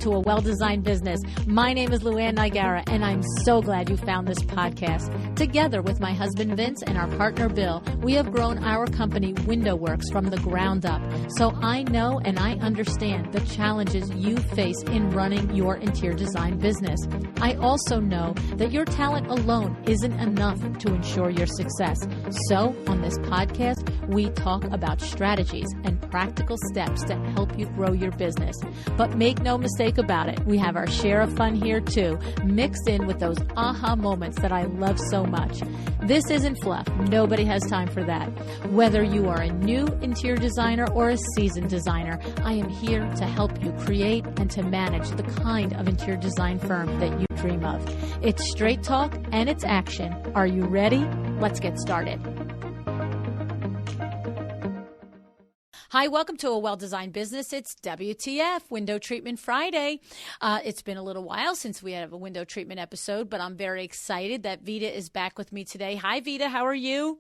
to A Well-Designed Business. My name is LuAnn and I'm so glad you found this podcast. Together with my husband Vince and our partner Bill, we have grown our company Window Works from the ground up. So I know and I understand the challenges you face in running your interior design business. I also know that your talent alone isn't enough to ensure your success. So on this podcast, we talk about strategies and practical steps to help you grow your business. But make no mistake about it, we have our share of fun here too, mixed in with those aha moments that I love so much. This isn't fluff. Nobody has time for that. Whether you are a new interior designer or a seasoned designer, I am here to help you create and to manage the kind of interior design firm that you dream of. It's straight talk and it's action. Are you ready? Let's get started. Hi, welcome to A Well-Designed Business. It's WTF, Window Treatment Friday. It's been a little while since we had a window treatment episode, but I'm very excited that Vita is back with me today. Hi, Vita. How are you?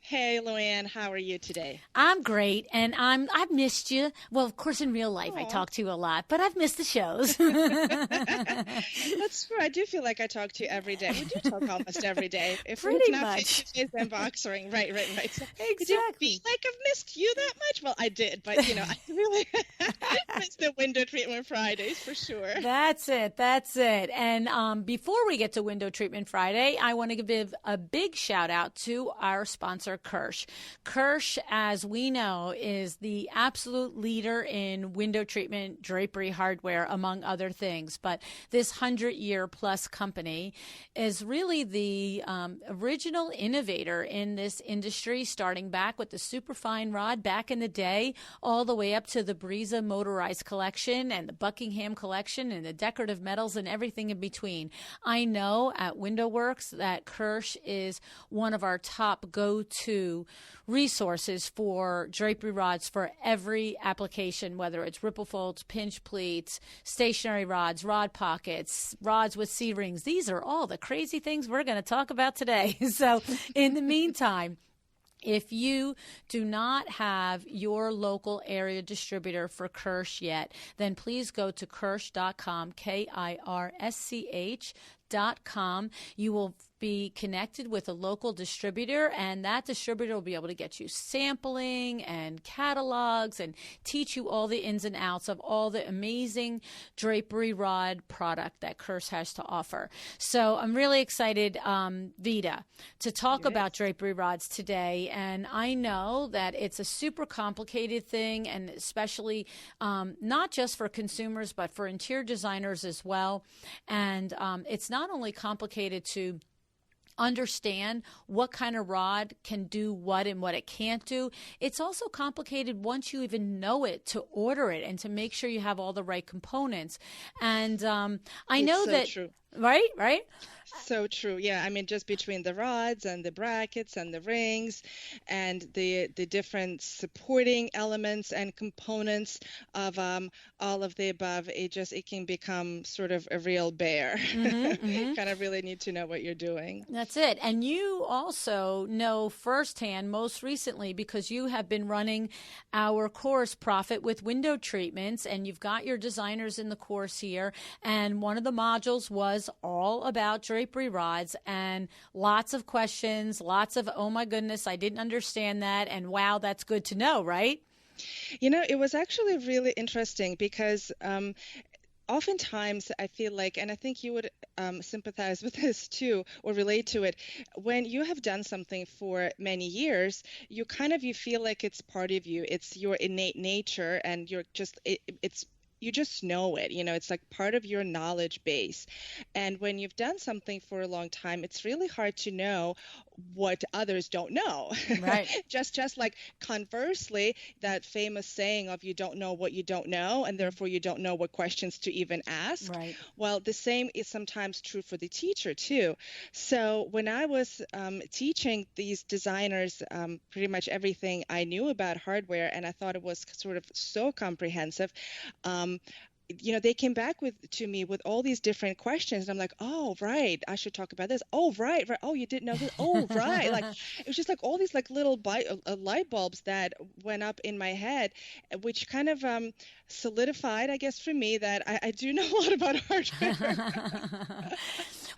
Hey, LuAnn. How are you today? I'm great, and I've missed you. Well, of course, in real life, I talk to you a lot, but I've missed the shows. That's true. I do feel like I talk to you every day. We do talk almost every day. If Pretty it's not much. face-to-face, then box ring. Right. So, Exactly. Did you feel like I've missed you that much? Well, I did, but, I really missed the Window Treatment Fridays for sure. That's it. And before we get to Window Treatment Friday, I want to give a big shout out to our sponsor, Kirsch. Kirsch, as we know, is the absolute leader in window treatment, drapery hardware, among other things. But this 100-year-plus company is really the original innovator in this industry, starting back with the superfine rod back in the day, all the way up to the Breeza motorized collection and the Buckingham collection and the decorative metals and everything in between. I know at Window Works that Kirsch is one of our top go-to resources for drapery rods for every application, whether it's ripple folds, pinch pleats, stationary rods, rod pockets, rods with C-rings. These are all the crazy things we're going to talk about today. So in the meantime, if you do not have your local area distributor for Kirsch yet, then please go to Kirsch.com, KIRSCH.com. You will be connected with a local distributor, and that distributor will be able to get you sampling and catalogs and teach you all the ins and outs of all the amazing drapery rod product that Kirsch has to offer. So I'm really excited, Vita, to talk about drapery rods today. And I know that it's a super complicated thing, and especially not just for consumers, but for interior designers as well. And it's not only complicated to understand what kind of rod can do what and what it can't do. It's also complicated once you even know it to order it and to make sure you have all the right components. And I know that, true. Right? So true. Yeah. I mean, just between the rods and the brackets and the rings and the different supporting elements and components of all of the above, it can become sort of a real bear. You kind of really need to know what you're doing. That's it. And you also know firsthand, most recently, because you have been running our course, Profit with Window Treatments, and you've got your designers in the course here. And one of the modules was all about drapery rods, and lots of questions, lots of, oh my goodness, I didn't understand that, and wow, that's good to know, right? It was actually really interesting because oftentimes I feel like, and I think you would sympathize with this too, or relate to it, when you have done something for many years, you feel like it's part of you. It's your innate nature, and you're just, you just know it, it's like part of your knowledge base. And when you've done something for a long time, it's really hard to know what others don't know. Right. just like conversely, that famous saying of you don't know what you don't know, and therefore you don't know what questions to even ask. Right. Well, the same is sometimes true for the teacher too. So when I was teaching these designers pretty much everything I knew about hardware, and I thought it was sort of so comprehensive, they came back to me with all these different questions. And I'm like, oh, right, I should talk about this. Oh, right, right. Oh, you didn't know this. Oh, right. Like, it was just like all these like little light bulbs that went up in my head, which kind of solidified, I guess, for me that I do know a lot about hardware.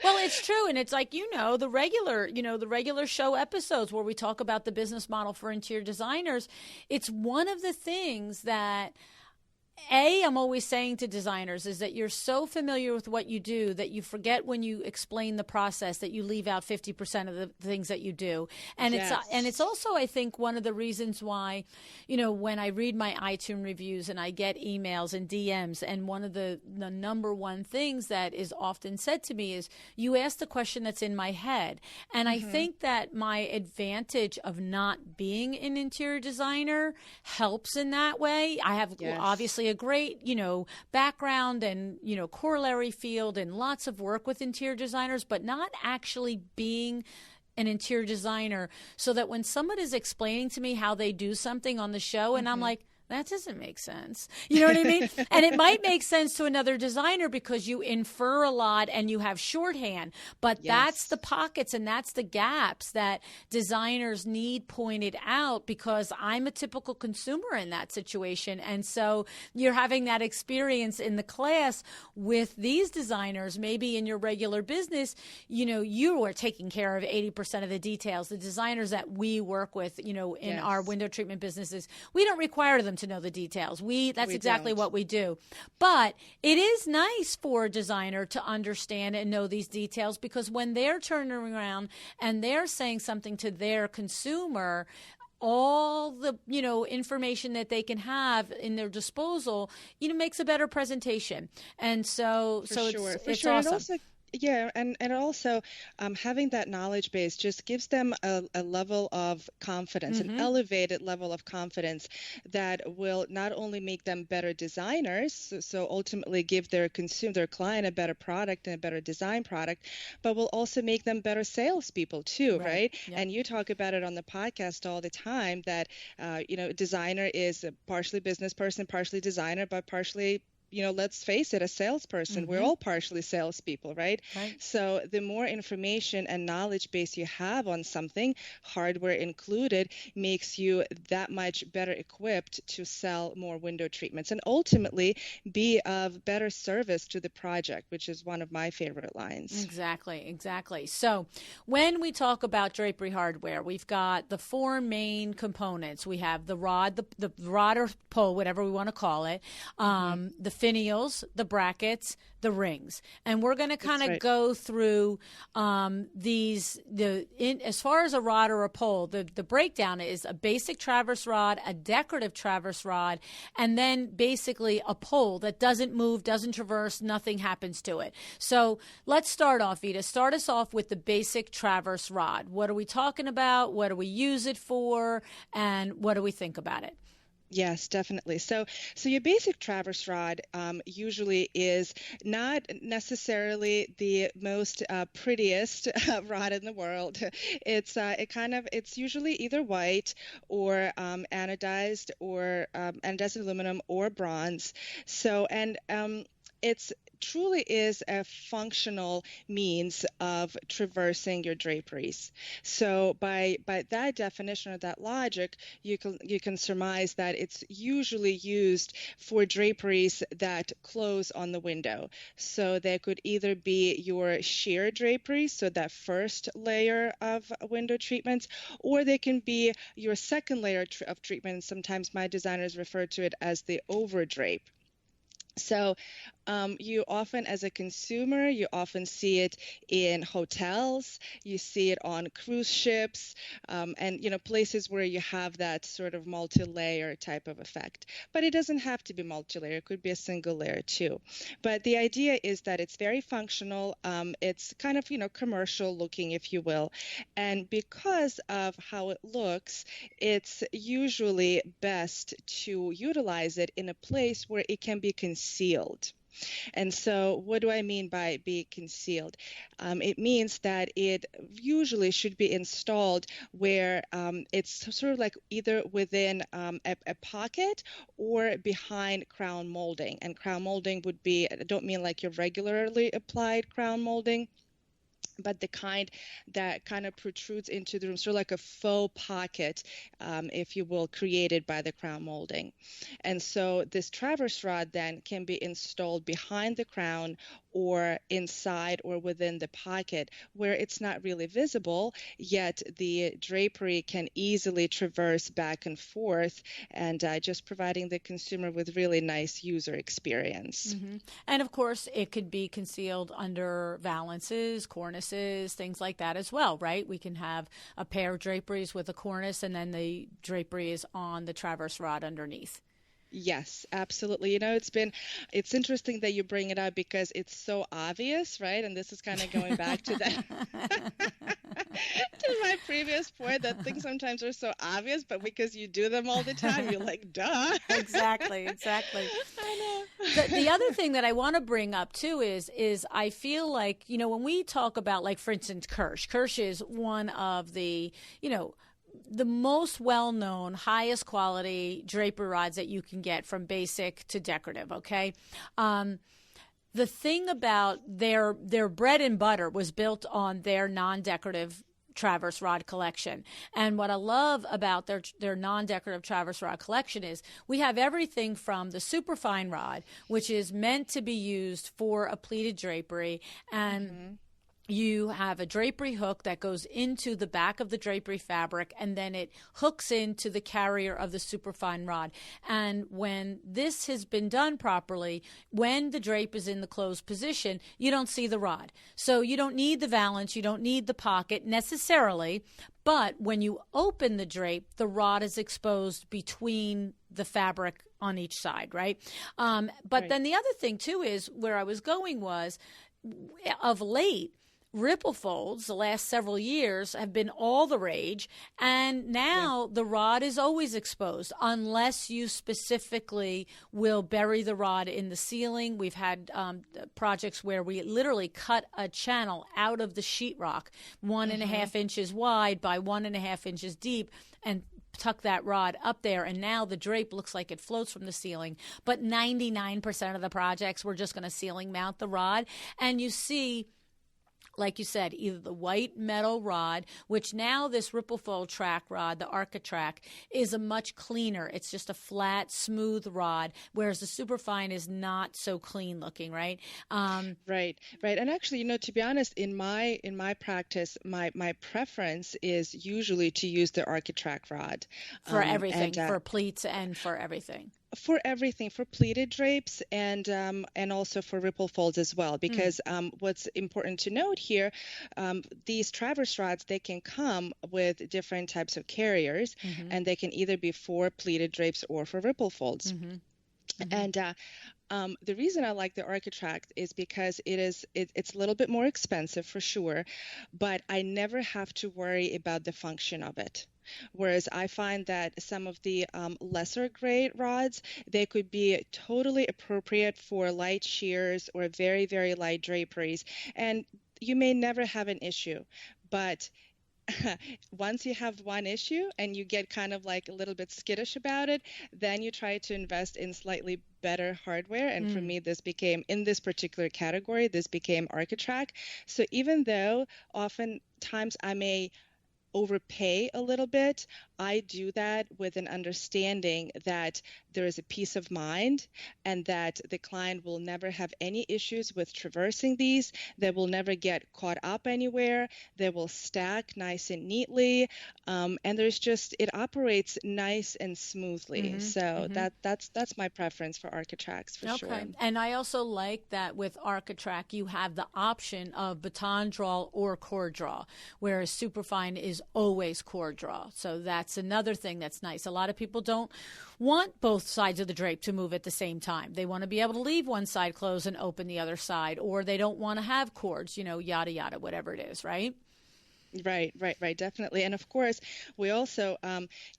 Well, it's true. And it's like, the regular show episodes where we talk about the business model for interior designers. It's one of the things that I'm always saying to designers is that you're so familiar with what you do that you forget when you explain the process that you leave out 50% of the things that you do. And Yes. it's also, I think, one of the reasons why, when I read my iTunes reviews and I get emails and DMs, and one of the number one things that is often said to me is, you ask the question that's in my head. And I think that my advantage of not being an interior designer helps in that way. I have obviously a great, background and, corollary field and lots of work with interior designers, but not actually being an interior designer, so that when someone is explaining to me how they do something on the show and I'm like, that doesn't make sense. You know what I mean? And it might make sense to another designer because you infer a lot and you have shorthand, but that's the pockets and that's the gaps that designers need pointed out, because I'm a typical consumer in that situation. And so you're having that experience in the class with these designers. Maybe in your regular business, you are taking care of 80% of the details. The designers that we work with, in our window treatment businesses, we don't require them to know the details. That's exactly what we do. But it is nice for a designer to understand and know these details, because when they're turning around and they're saying something to their consumer, all the information that they can have in their disposal makes a better presentation. And so it's awesome. And also having that knowledge base just gives them a level of confidence, an elevated level of confidence that will not only make them better designers, so ultimately give their client a better product and a better design product, but will also make them better salespeople too, right? Yep. And you talk about it on the podcast all the time that, a designer is a partially business person, partially designer, but partially let's face it, a salesperson, we're all partially salespeople, right? So the more information and knowledge base you have on something, hardware included, makes you that much better equipped to sell more window treatments and ultimately be of better service to the project, which is one of my favorite lines. Exactly. So when we talk about drapery hardware, we've got the four main components. We have the rod, the rod or pole, whatever we want to call it, the finials, the brackets, the rings. And we're going to kind of go through as far as a rod or a pole, the breakdown is a basic traverse rod, a decorative traverse rod, and then basically a pole that doesn't move, doesn't traverse, nothing happens to it. So let's start off, Vita. Start us off with the basic traverse rod. What are we talking about? What do we use it for? And what do we think about it? Yes, definitely. So your basic traverse rod usually is not necessarily the most prettiest rod in the world. It's usually either white or anodized or anodized aluminum or bronze. So it's truly is a functional means of traversing your draperies. So by that definition or that logic, you can surmise that it's usually used for draperies that close on the window. So they could either be your sheer draperies, so that first layer of window treatments, or they can be your second layer of treatment. Sometimes my designers refer to it as the overdrape. So you often, as a consumer, you often see it in hotels, you see it on cruise ships, and places where you have that sort of multi-layer type of effect. But it doesn't have to be multi-layer; it could be a single layer too. But the idea is that it's very functional. It's kind of commercial looking, if you will, and because of how it looks, it's usually best to utilize it in a place where it can be concealed. And so what do I mean by be concealed? It means that it usually should be installed where it's sort of like either within a pocket or behind crown molding. And crown molding would be, I don't mean like your regularly applied crown molding, but the kind that kind of protrudes into the room, sort of like a faux pocket, if you will, created by the crown molding. And so this traverse rod then can be installed behind the crown or inside or within the pocket where it's not really visible, yet the drapery can easily traverse back and forth, and just providing the consumer with really nice user experience. Mm-hmm. And of course, it could be concealed under valances, cornices, things like that as well, right? We can have a pair of draperies with a cornice, and then the drapery is on the traverse rod underneath. Yes, absolutely. It's interesting that you bring it up because it's so obvious, right? And this is kind of going back to that, to my previous point that things sometimes are so obvious, but because you do them all the time, you're like, duh. Exactly. I know. The other thing that I want to bring up too is I feel like, when we talk about, like, for instance, Kirsch is one of the, the most well-known, highest quality drapery rods that you can get from basic to decorative, okay? The thing about their bread and butter was built on their non-decorative traverse rod collection. And what I love about their non-decorative traverse rod collection is we have everything from the superfine rod, which is meant to be used for a pleated drapery, and you have a drapery hook that goes into the back of the drapery fabric, and then it hooks into the carrier of the superfine rod. And when this has been done properly, when the drape is in the closed position, you don't see the rod. So you don't need the valance, you don't need the pocket necessarily, but when you open the drape, the rod is exposed between the fabric on each side, right? But then the other thing too is, where I was going was, of late, ripple folds, the last several years, have been all the rage, and now the rod is always exposed unless you specifically will bury the rod in the ceiling. We've had projects where we literally cut a channel out of the sheetrock 1.5 inches wide by 1.5 inches deep, and tuck that rod up there, and now the drape looks like it floats from the ceiling. But 99% of the projects, we're just going to ceiling mount the rod, and you see, like you said, either the white metal rod, which now this ripple fold track rod, the Architrack, is a much cleaner. It's just a flat, smooth rod, whereas the superfine is not so clean looking, right? Right. And actually, to be honest, in my practice, my preference is usually to use the Architrack rod for everything, for pleats and for everything. For everything, for pleated drapes and also for ripple folds as well, because what's important to note here, these traverse rods, they can come with different types of carriers, and they can either be for pleated drapes or for ripple folds. And the reason I like the Architrack is because it's a little bit more expensive for sure, but I never have to worry about the function of it. Whereas I find that some of the lesser grade rods, they could be totally appropriate for light shears or very, very light draperies, and you may never have an issue. But once you have one issue and you get kind of like a little bit skittish about it, then you try to invest in slightly better hardware. And for me, this became, in this particular category, this became Architrack. So even though oftentimes I may overpay a little bit, I do that with an understanding that there is a peace of mind and that the client will never have any issues with traversing these. They will never get caught up anywhere. They will stack nice and neatly. And it operates nice and smoothly. So that's my preference for Architracks for sure. And I also like that with Architrack, you have the option of baton draw or cord draw, whereas Superfine is always cord draw. So that's another thing that's nice. A lot of people don't want both sides of the drape to move at the same time. They want to be able to leave one side closed and open the other side, or they don't want to have cords, yada, yada, whatever it is, right? Right, definitely. And of course, we also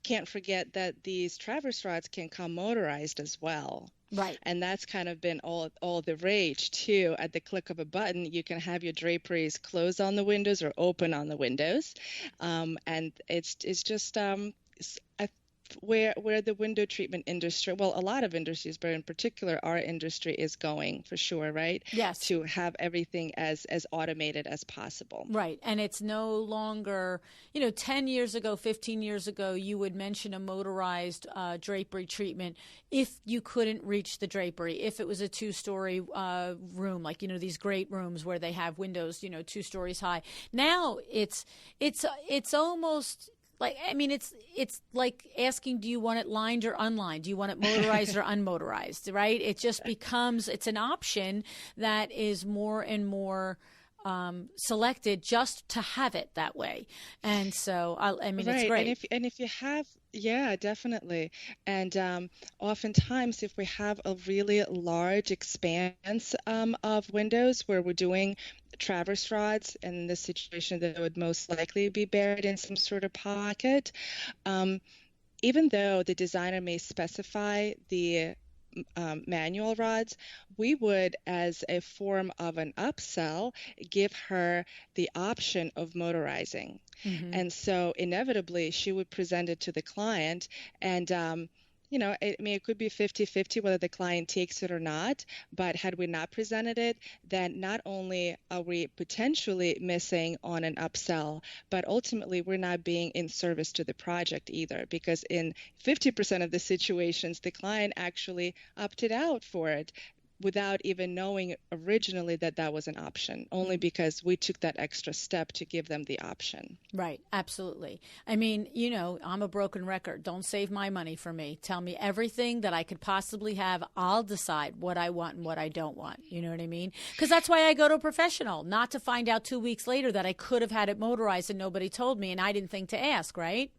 can't forget that these traverse rods can come motorized as well. Right. And that's kind of been all the rage too. At the click of a button, you can have your draperies close on the windows or open on the windows. And it's just where the window treatment industry, well, a lot of industries, but in particular our industry is going for sure, right? Yes. To have everything as automated as possible. Right. And it's no longer, 10 years ago, 15 years ago, you would mention a motorized drapery treatment if you couldn't reach the drapery, if it was a 2-story room, like, these great rooms where they have windows, 2 stories high. Now it's almost like, it's like asking, do you want it lined or unlined? Do you want it motorized or unmotorized, right? It just becomes, it's an option that is more and more selected just to have it that way. And so, right. It's great. And if you have, yeah, definitely. And oftentimes, if we have a really large expanse of windows where we're doing traverse rods, in this situation, that would most likely be buried in some sort of pocket, even though the designer may specify the manual rods, we would, as a form of an upsell, give her the option of motorizing. Mm-hmm. And so inevitably she would present it to the client, and it could be 50-50 whether the client takes it or not, but had we not presented it, then not only are we potentially missing on an upsell, but ultimately we're not being in service to the project either, because in 50% of the situations, the client actually opted out for it without even knowing originally that was an option, only because we took that extra step to give them the option. Right. Absolutely. I'm a broken record. Don't save my money for me. Tell me everything that I could possibly have. I'll decide what I want and what I don't want. You know what I mean? Because that's why I go to a professional, not to find out 2 weeks later that I could have had it motorized and nobody told me and I didn't think to ask, right?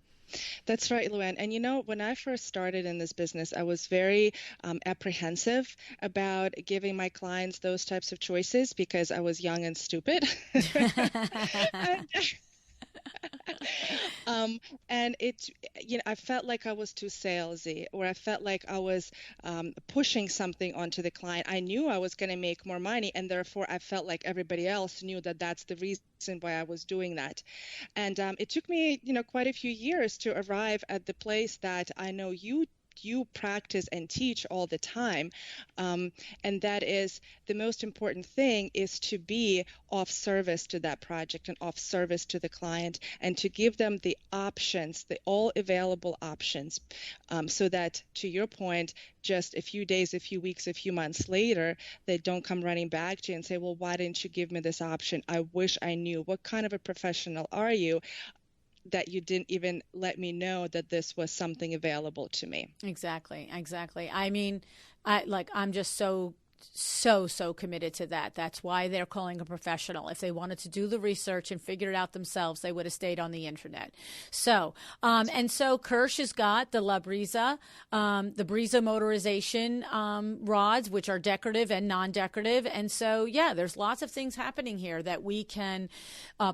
That's right, LuAnn. And when I first started in this business, I was very apprehensive about giving my clients those types of choices because I was young and stupid. And I felt like I was too salesy, or I felt like I was pushing something onto the client. I knew I was going to make more money, and therefore I felt like everybody else knew that that's the reason why I was doing that. And it took me, quite a few years to arrive at the place that I know you practice and teach all the time. And that is, the most important thing is to be of service to that project and of service to the client, and to give them the options, the all available options, so that, to your point, just a few days, a few weeks, a few months later, they don't come running back to you and say, well, why didn't you give me this option? I wish I knew. What kind of a professional are you that you didn't even let me know that this was something available to me? Exactly. I'm just so committed to that. That's why they're calling a professional. If they wanted to do the research and figure it out themselves, they would have stayed on the internet. So, so Kirsch has got the La Brisa, the Brisa motorization rods, which are decorative and non-decorative. And so, yeah, there's lots of things happening here that we can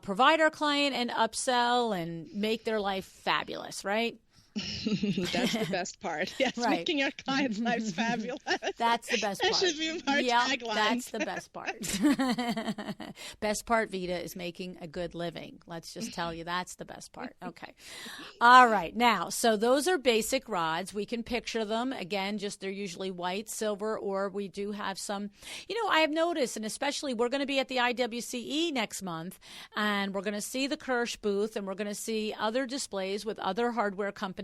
provide our client and upsell and make their life fabulous, right? That's the best part. Yes, right. Making our clients' lives fabulous. That's the best part. That should be our tagline. That's the best part. Best part, Vita, is making a good living. Let's just tell you that's the best part. Okay. All right. Now, so those are basic rods. We can picture them. Again, just they're usually white, silver, or we do have some, I have noticed, and especially we're going to be at the IWCE next month, and we're going to see the Kirsch booth, and we're going to see other displays with other hardware companies.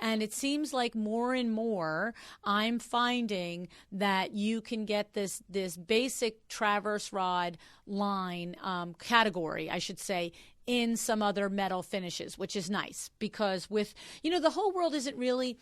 And it seems like more and more I'm finding that you can get this basic traverse rod line category, I should say, in some other metal finishes, which is nice because with, the whole world isn't really,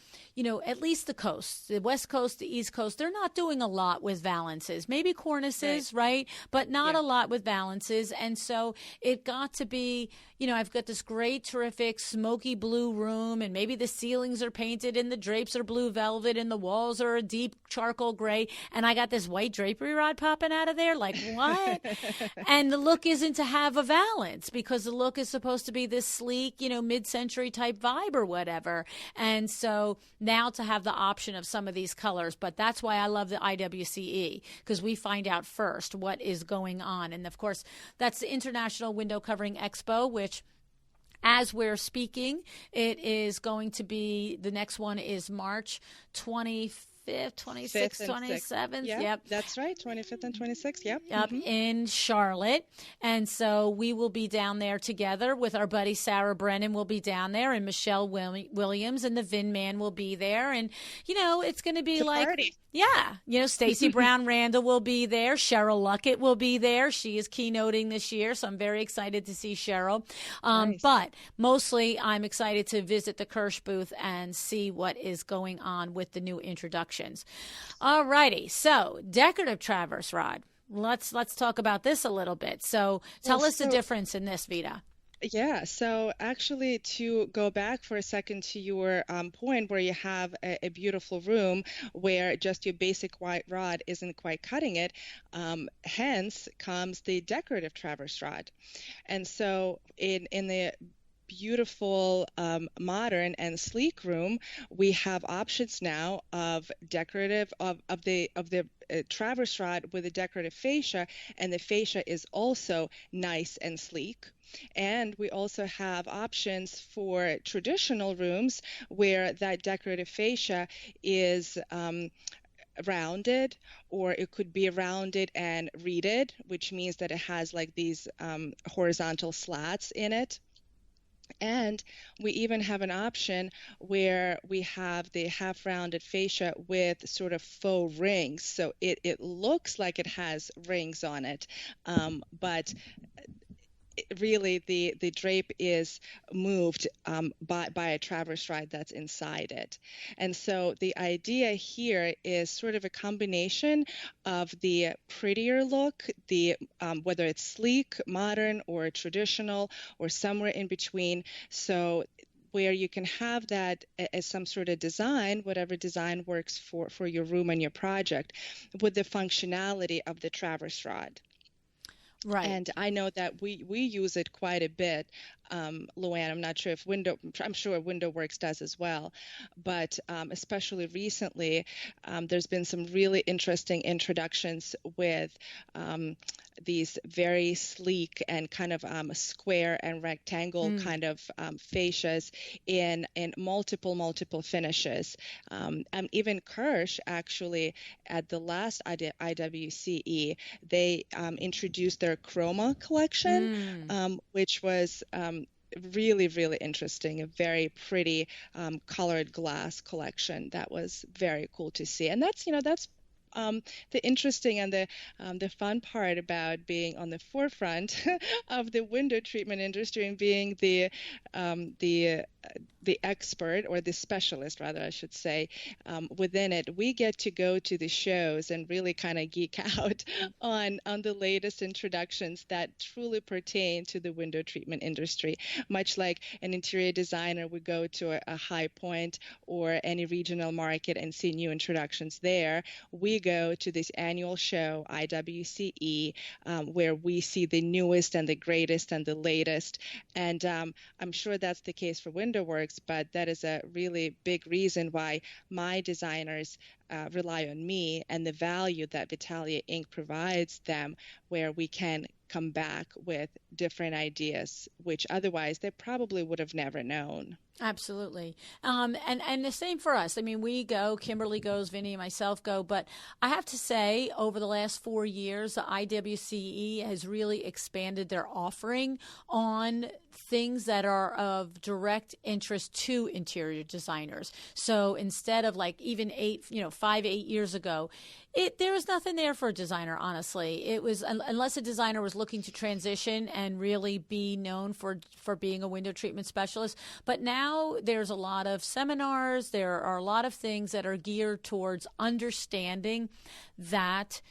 at least the coast, the West Coast, the East Coast, they're not doing a lot with valances, maybe cornices, right? But not a lot with valances. And so it got to be, I've got this great, terrific smoky blue room, and maybe the ceilings are painted and the drapes are blue velvet and the walls are a deep charcoal gray. And I got this white drapery rod popping out of there. Like, what? And the look isn't to have a valance, because the look is supposed to be this sleek, mid-century type vibe or whatever. And so now to have the option of some of these colors, but that's why I love the IWCE, because we find out first what is going on. And of course, that's the International Window Covering Expo, which, as we're speaking, it is going to be, the next one is March 25th, 26th, 27th. Yep, that's right. 25th and 26th. Yep. In Charlotte. And so we will be down there together with our buddy Sarah Brennan will be down there, and Michelle Williams and the Vin Man will be there. And, it's going to be party. Yeah. Stacey Brown Randall will be there. Cheryl Luckett will be there. She is keynoting this year, so I'm very excited to see Cheryl. Nice. But mostly I'm excited to visit the Kirsch booth and see what is going on with the new introductions. All righty. So decorative traverse rod. Let's talk about this a little bit. So tell us the difference in this, Vita. Yeah, so actually, to go back for a second to your point where you have a beautiful room where just your basic white rod isn't quite cutting it, hence comes the decorative traverse rod. And so in the beautiful, modern and sleek room, we have options now of decorative of the traverse rod with a decorative fascia, and the fascia is also nice and sleek. And we also have options for traditional rooms where that decorative fascia is rounded, or it could be rounded and reeded, which means that it has like these horizontal slats in it. And we even have an option where we have the half-rounded fascia with sort of faux rings. So it looks like it has rings on it, but really the drape is moved by a traverse rod that's inside it. And so the idea here is sort of a combination of the prettier look, whether it's sleek, modern, or traditional, or somewhere in between. So where you can have that as some sort of design, whatever design works for your room and your project, with the functionality of the traverse rod. Right. And I know that we use it quite a bit, LuAnn. I'm not sure if I'm sure WindowWorks does as well, but especially recently, there's been some really interesting introductions with these very sleek and kind of square and rectangle kind of fascias in multiple finishes. Even Kirsch, actually, at the last IWCE, they introduced their Chroma collection, which was really, really interesting, a very pretty colored glass collection that was very cool to see. And that's the interesting and the fun part about being on the forefront of the window treatment industry and being the expert, or the specialist rather, I should say, within it. We get to go to the shows and really kind of geek out on the latest introductions that truly pertain to the window treatment industry. Much like an interior designer would go to a High Point or any regional market and see new introductions there, we go to this annual show, IWCE, where we see the newest and the greatest and the latest. And I'm sure that's the case for WindowWorks, but that is a really big reason why my designers rely on me and the value that Vitalia Inc. provides them, where we can come back with different ideas, which otherwise they probably would have never known. Absolutely. And the same for us. I mean, we go, Kimberly goes, Vinny and myself go, but I have to say, over the last 4 years, the IWCE has really expanded their offering on things that are of direct interest to interior designers. So instead of like even 5, 8 years ago, there was nothing there for a designer, honestly. It was, unless a designer was looking to transition and really be known for being a window treatment specialist. But now there's a lot of seminars, there are a lot of things that are geared towards understanding that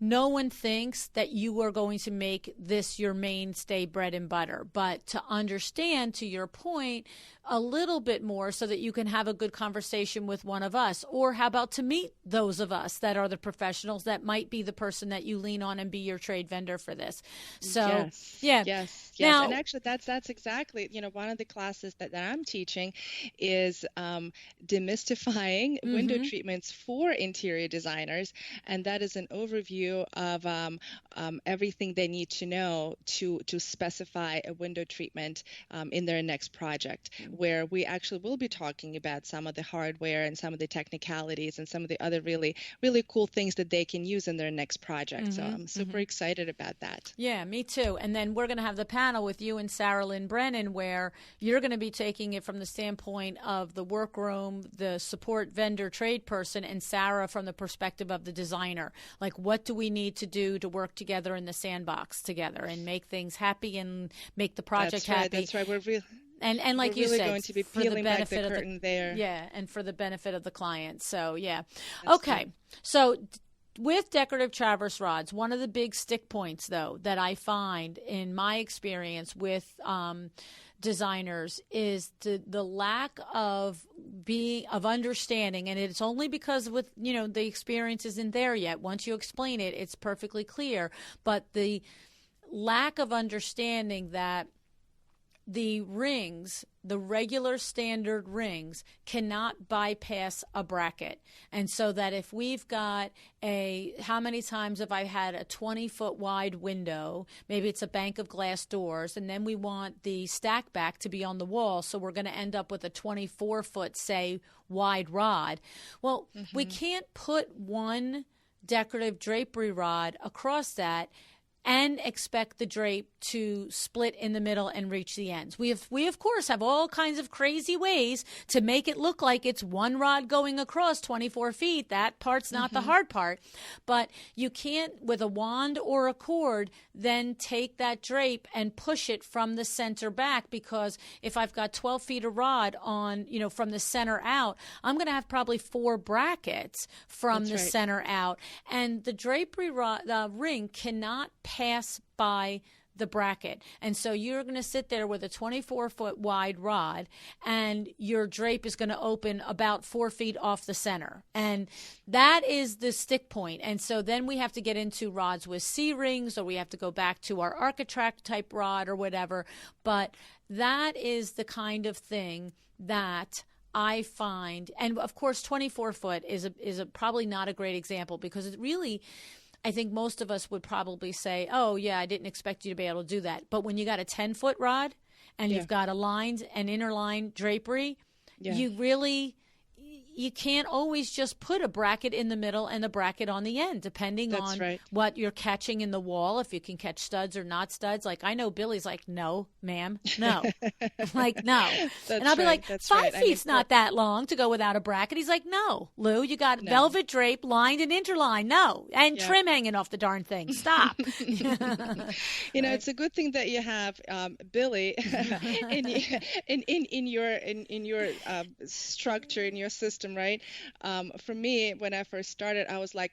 no one thinks that you are going to make this your mainstay bread and butter, but to understand, to your point, a little bit more so that you can have a good conversation with one of us. Or how about to meet those of us that are the professionals that might be the person that you lean on and be your trade vendor for this. So, yes, yeah. Yes. Now, and actually that's exactly, one of the classes that I'm teaching is demystifying window treatments for interior designers. And that is an overview of everything they need to know to specify a window treatment in their next project, where we actually will be talking about some of the hardware and some of the technicalities and some of the other really, really cool things that they can use in their next project. So I'm super excited about that. Yeah, me too. And then we're going to have the panel with you and Sarah Lynn Brennan, where you're going to be taking it from the standpoint of the workroom, the support vendor trade person, and Sarah from the perspective of the designer. Like, what do we need to do to work together in the sandbox together and make things happy and make the project happy? That's right. We're really And like you said, going to be for the peeling back benefit the of curtain there. Yeah, and for the benefit of the client. So, yeah. That's okay. Good. So with decorative traverse rods, one of the big stick points, though, that I find in my experience with designers is the lack of understanding, and it's only because with the experience isn't there yet. Once you explain it, it's perfectly clear, but the lack of understanding that the rings, the regular standard rings, cannot bypass a bracket. And so that if we've got how many times have I had a 20-foot wide window, maybe it's a bank of glass doors, and then we want the stack back to be on the wall, so we're going to end up with a 24-foot, say, wide rod. Well, we can't put one decorative drapery rod across that and expect the drape to split in the middle and reach the ends. We of course have all kinds of crazy ways to make it look like it's one rod going across 24 feet. That part's not the hard part. But you can't, with a wand or a cord, then take that drape and push it from the center back, because if I've got 12 feet of rod on, from the center out, I'm going to have probably 4 brackets from the center out. And the drapery ring cannot pass by the bracket. And so you're going to sit there with a 24-foot wide rod, and your drape is going to open about 4 feet off the center. And that is the stick point. And so then we have to get into rods with C-rings, or we have to go back to our Architract type rod or whatever. But that is the kind of thing that I find, and of course 24 foot is probably not a great example, because it really, I think most of us would probably say, oh, yeah, I didn't expect you to be able to do that. But when you got a 10-foot rod and you've got a lined and interlined drapery, you can't always just put a bracket in the middle and a bracket on the end, depending on what you're catching in the wall, if you can catch studs or not studs. Like, I know Billy's like, no, ma'am, no. Like, no. And I'll be like, 5 feet's not that long to go without a bracket. He's like, no, Lou, you got velvet drape lined and interlined. No. And trim hanging off the darn thing. Stop. It's a good thing that you have Billy in your structure, in your system. Right? For me, when I first started, I was like,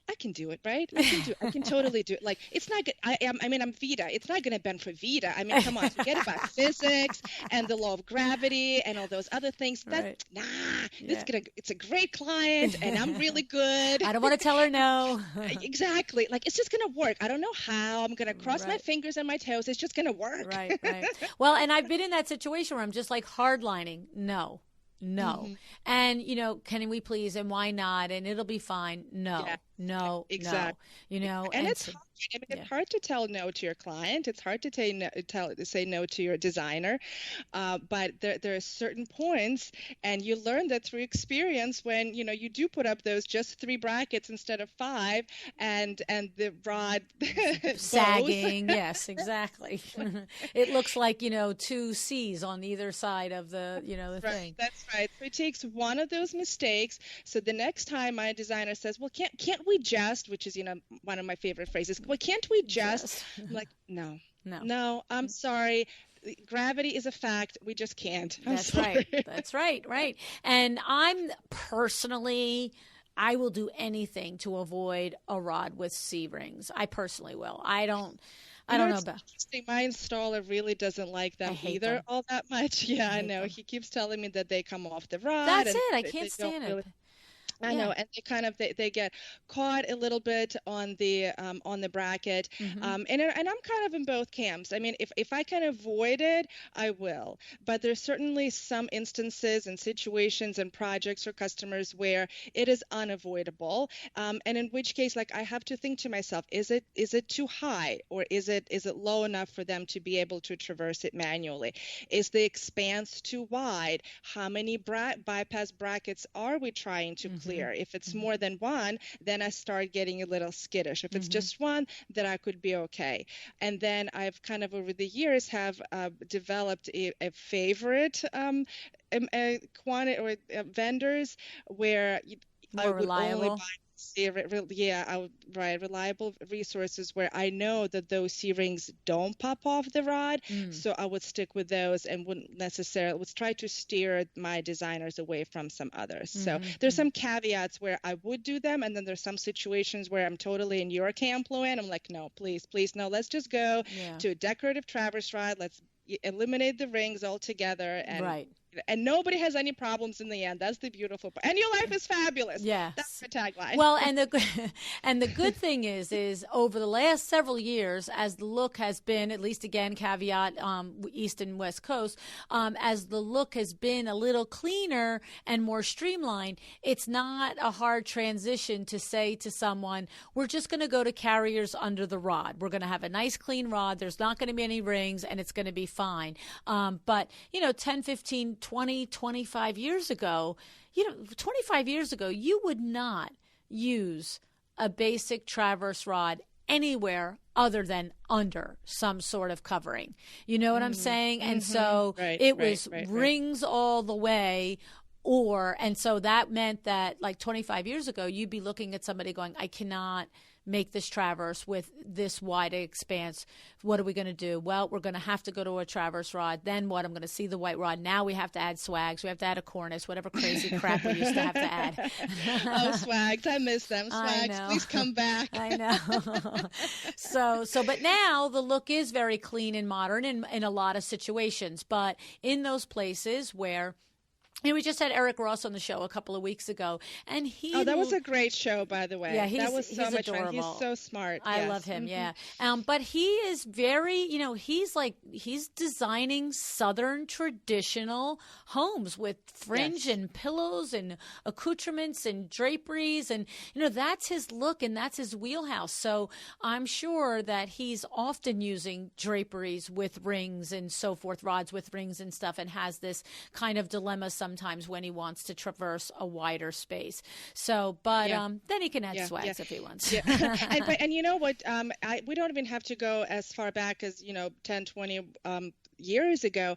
I can do it, right? I can totally do it. Like, it's not good. I'm Vita. It's not going to bend for Vita. I mean, come on, forget about physics and the law of gravity and all those other things. It's a great client, and I'm really good. I don't want to tell her no. Exactly. Like, it's just going to work. I don't know how. I'm going to cross my fingers and my toes. It's just going to work. Right. Well, and I've been in that situation where I'm just like hardlining. No. And, can we please, and why not? And it'll be fine. No, exactly. No, and it's hard. It's hard to tell no to your client. It's hard to say no to your designer. But there are certain points, and you learn that through experience when, you do put up those just 3 brackets instead of 5, and the rod sagging. Yes, exactly. It looks like, 2 C's on either side of the, the thing. That's right. So it takes one of those mistakes. So the next time my designer says, well, can't we just, which is, one of my favorite phrases, well, can't we just? I'm like, no, I'm sorry. Gravity is a fact. We just can't. That's right. And I'm personally, I will do anything to avoid a rod with C rings. I personally will. I don't know about. Interesting. My installer really doesn't like them either them. all that much. Yeah, I know. Them. He keeps telling me that they come off the rod. That's it. I can't stand it. I know, and they get caught a little bit on the bracket, and I'm kind of in both camps. I mean, if I can avoid it, I will. But there's certainly some instances and situations and projects or customers where it is unavoidable, and in which case, like, I have to think to myself, is it too high, or is it low enough for them to be able to traverse it manually? Is the expanse too wide? How many bypass brackets are we trying to clear? If it's more than one, then I start getting a little skittish. If it's just one, then I could be okay. And then I've kind of over the years have developed a favorite quantity or vendors where more I would reliable. Only buy reliable resources where I know that those C-rings don't pop off the rod, so I would stick with those and would try to steer my designers away from some others. So there's some caveats where I would do them, and then there's some situations where I'm totally in your camp, LuAnn. I'm like, no, please, no, let's just go to a decorative traverse rod. Let's eliminate the rings altogether, and nobody has any problems in the end. That's the beautiful part. And your life is fabulous. Yes. That's my tagline. Well, and the good thing is over the last several years, as the look has been, at least again, caveat, East and West Coast, as the look has been a little cleaner and more streamlined, it's not a hard transition to say to someone, we're just going to go to carriers under the rod. We're going to have a nice clean rod. There's not going to be any rings, and it's going to be fine. But, 10, 15, 20, 25 years ago, 25 years ago, you would not use a basic traverse rod anywhere other than under some sort of covering. You know what I'm saying? And so it was rings all the way. And so that meant that, like 25 years ago, you'd be looking at somebody going, I cannot make this traverse with this wide expanse. What are we going to do? Well, we're going to have to go to a traverse rod. Then what? I'm going to see the white rod. Now we have to add swags. We have to add a cornice, whatever crazy crap we used to have to add. Oh, swags. I miss them. Swags, please come back. I know. But now the look is very clean and modern in a lot of situations. But in those places where, we just had Eric Ross on the show a couple of weeks ago, and that was a great show, by the way. Yeah, that was so much adorable. fun. He's so smart. I love him. Yeah, but he is very, he's designing Southern traditional homes with fringe and pillows and accoutrements and draperies, and that's his look and that's his wheelhouse. So I'm sure that he's often using draperies with rings and so forth, rods with rings and stuff, and has this kind of dilemma sometimes when he wants to traverse a wider space. So, but then he can add swags if he wants. And you know what? We don't even have to go as far back as 10, 20 years ago.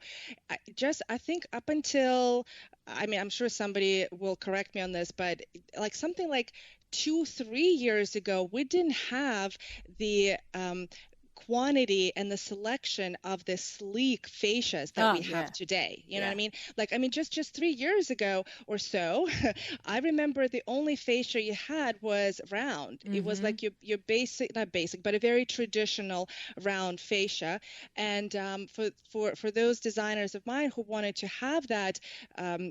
I think up until, I'm sure somebody will correct me on this, but like something like 2-3 years ago, we didn't have the quantity and the selection of the sleek fascias that we have today. You know what I mean? Like, just 3 years ago or so, I remember the only fascia you had was round. It was like your basic, not basic, but a very traditional round fascia. And for those designers of mine who wanted to have that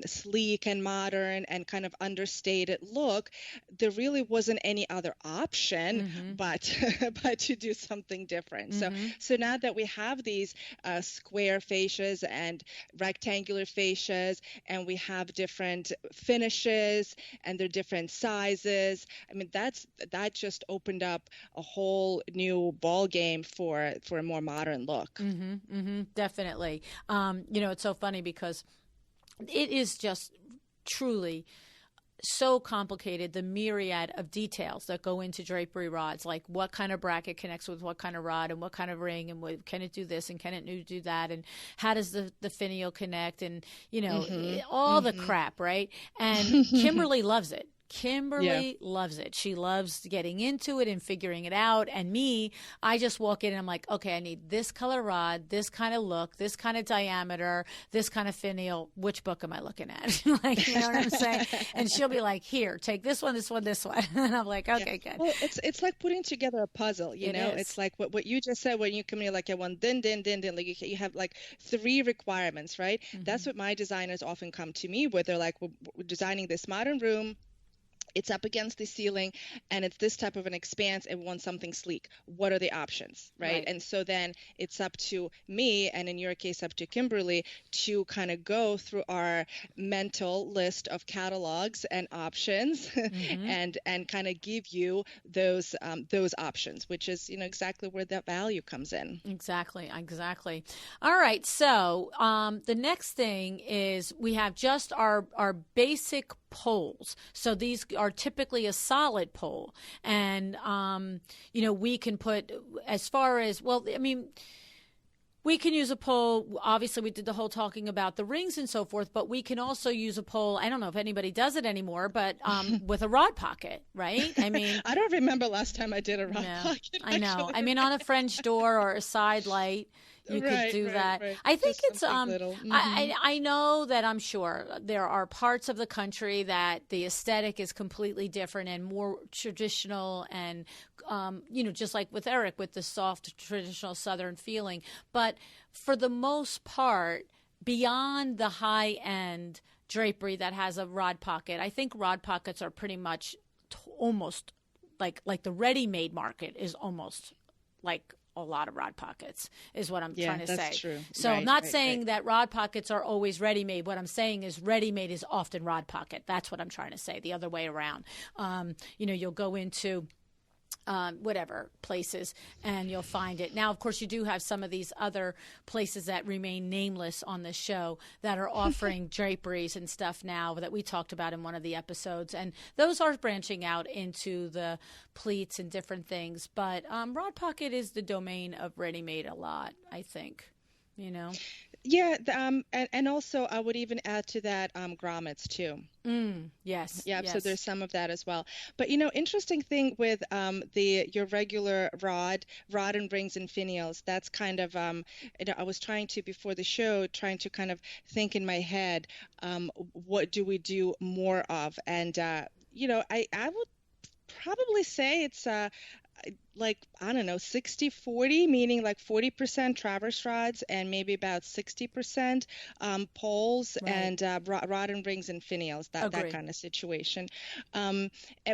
sleek and modern and kind of understated look, there really wasn't any other option but to do something different. So now that we have these square fascias and rectangular fascias, and we have different finishes and they're different sizes, that just opened up a whole new ball game for a more modern look. Definitely. It's so funny because it is just truly so complicated, the myriad of details that go into drapery rods, like what kind of bracket connects with what kind of rod and what kind of ring, and can it do this and can it do that, and how does the finial connect, and all the crap, right? And Kimberly loves it. Kimberly loves it. She loves getting into it and figuring it out. And me, I just walk in and I'm like, okay, I need this color rod, this kind of look, this kind of diameter, this kind of finial. Which book am I looking at? Like, you know what I'm saying? And she'll be like, here, take this one, this one, this one. And I'm like, okay, good. Well, it's like putting together a puzzle, you know? It's like what you just said when you come in, like, I want din. Like you have like 3 requirements, right? That's what my designers often come to me with. They're like, we're designing this modern room. It's up against the ceiling and it's this type of an expanse and want something sleek. What are the options, right? And so then it's up to me, and in your case up to Kimberly, to kind of go through our mental list of catalogs and options and kind of give you those options, which is, you know, exactly where that value comes in. Exactly. All right. So the next thing is we have just our basic poles. So these are typically a solid pole. And, you know, we can put as far as, well, I mean, we can use a pole. Obviously, we did the whole talking about the rings and so forth, but we can also use a pole. I don't know if anybody does it anymore, but with a rod pocket, right? I mean, I don't remember last time I did a rod pocket. I know. I mean, on a French door or a side light, you could do that. Right. I think Just it's I know that I'm sure there are parts of the country that the aesthetic is completely different and more traditional and you know, just like with Eric with the soft traditional Southern feeling. But for the most part, beyond the high end drapery that has a rod pocket, I think rod pockets are pretty much almost like the ready-made market is almost like a lot of rod pockets is what I'm trying to say. That's true. So I'm not saying that rod pockets are always ready-made. What I'm saying is ready-made is often rod pocket. That's what I'm trying to say, the other way around. You know, you'll go into whatever places and you'll find it. Now, of course, you do have some of these other places that remain nameless on this show that are offering draperies and stuff now that we talked about in one of the episodes. And those are branching out into the pleats and different things. But rod pocket is the domain of ready-made a lot, I think, you know. Yeah, and also I would even add to that grommets too. Yes. Yeah, yes. so there's some of that as well. But you know, interesting thing with your regular rod and rings and finials. That's kind of you know, I was trying to before the show, trying to kind of think in my head, what do we do more of? And you know, I would probably say it's like, I don't know, 60-40, meaning like 40% traverse rods and maybe about 60% poles and rod and rings and finials, that kind of situation. And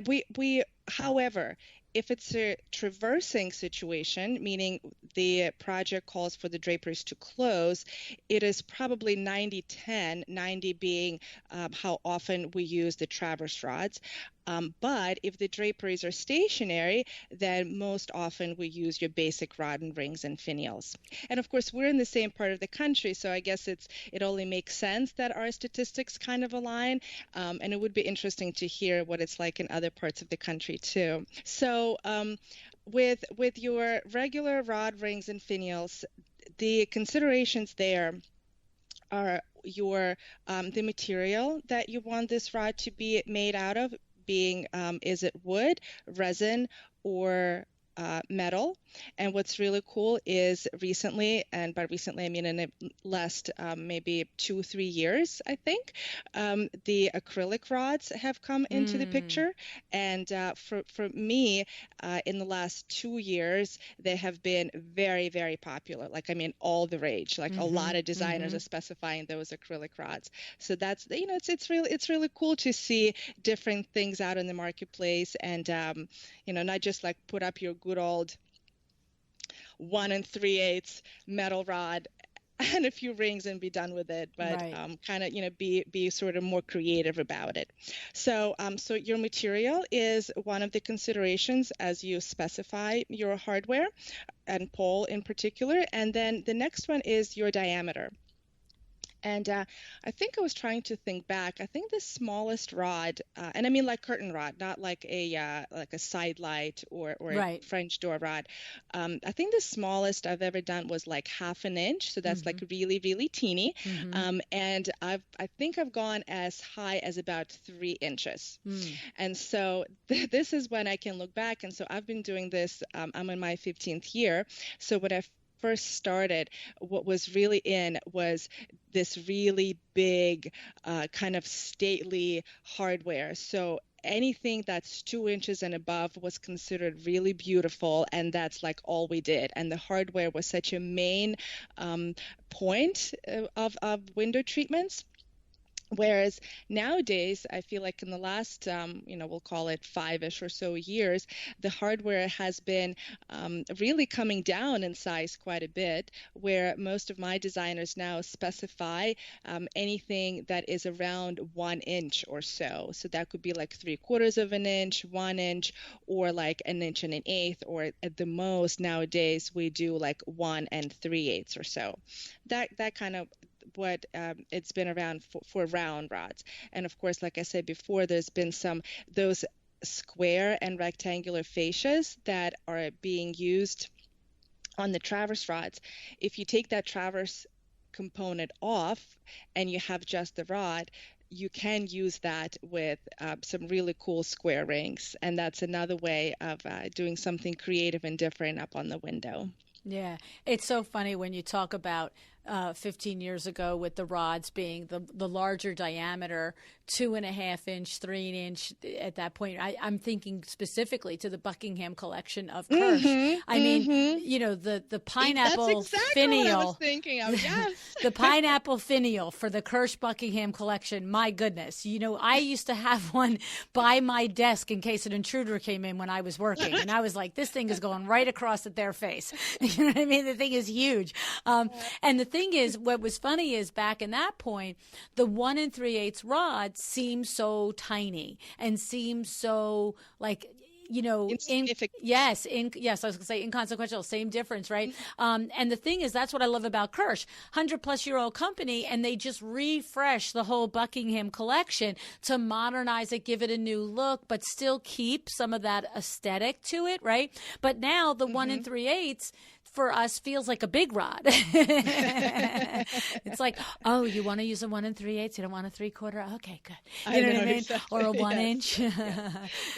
we, however, if it's a traversing situation, meaning the project calls for the draperies to close, it is probably 90-10, 90 being how often we use the traverse rods. But if the draperies are stationary, then most often we use your basic rod and rings and finials. And of course, we're in the same part of the country, so I guess it only makes sense that our statistics kind of align. And it would be interesting to hear what it's like in other parts of the country too. So with your regular rod, rings, and finials, the considerations there are your the material that you want this rod to be made out of, being is it wood, resin, or metal. And what's really cool is recently, and by recently I mean in the last maybe 2-3 years, I think, the acrylic rods have come into the picture. And for me, in the last 2 years, they have been very, very popular. Like, I mean, all the rage. Like a lot of designers are specifying those acrylic rods. So that's, you know, it's really cool to see different things out in the marketplace, and you know, not just like put up your good old 1 3/8 metal rod and a few rings and be done with it, but kind of, you know, be sort of more creative about it. So so your material is one of the considerations as you specify your hardware and pole in particular, and then the next one is your diameter. And I think I was trying to think back. I think the smallest rod, and I mean like curtain rod, not like a side light or a Right. French door rod. I think the smallest I've ever done was like 1/2 inch, so that's Mm-hmm. like really really teeny. Mm-hmm. And I think I've gone as high as about 3 inches. Mm. And so this is when I can look back. And so I've been doing this. I'm in my 15th year. So when I first started, what was really in was this really big, kind of stately hardware. So anything that's 2 inches and above was considered really beautiful, and that's like all we did. And the hardware was such a main point of window treatments. Whereas nowadays, I feel like in the last, we'll call it 5-ish or so years, the hardware has been really coming down in size quite a bit, where most of my designers now specify anything that is around 1 inch or so. So that could be like 3/4 of an inch, 1 inch, or like 1 1/8 inch, or at the most nowadays we do like 1 3/8 or so. That kind of what it's been around for round rods. And of course, like I said before, there's been those square and rectangular fascias that are being used on the traverse rods. If you take that traverse component off and you have just the rod, you can use that with some really cool square rings. And that's another way of doing something creative and different up on the window. Yeah, it's so funny when you talk about 15 years ago with the rods being the larger diameter, 2.5 inch, 3 inch. At that point, I'm thinking specifically to the Buckingham collection of Kirsch. I mean, the pineapple That's exactly finial. what I was thinking of. Yes, the pineapple finial for the Kirsch Buckingham collection. My goodness, I used to have one by my desk in case an intruder came in when I was working, and I was like, this thing is going right across at their face. You know what I mean? The thing is huge, and the thing is, what was funny is back in that point, the 1 3/8 rod seemed so tiny and seemed so like, yes, I was going to say inconsequential, same difference, right? And the thing is, that's what I love about Kirsch, 100-plus-year-old company, and they just refresh the whole Buckingham collection to modernize it, give it a new look, but still keep some of that aesthetic to it, right? But now the 1 3/8 for us feels like a big rod. It's like, oh, you want to use a 1 3/8? You don't want a 3/4? Okay, good. You know what I mean? Exactly. Or a 1 inch.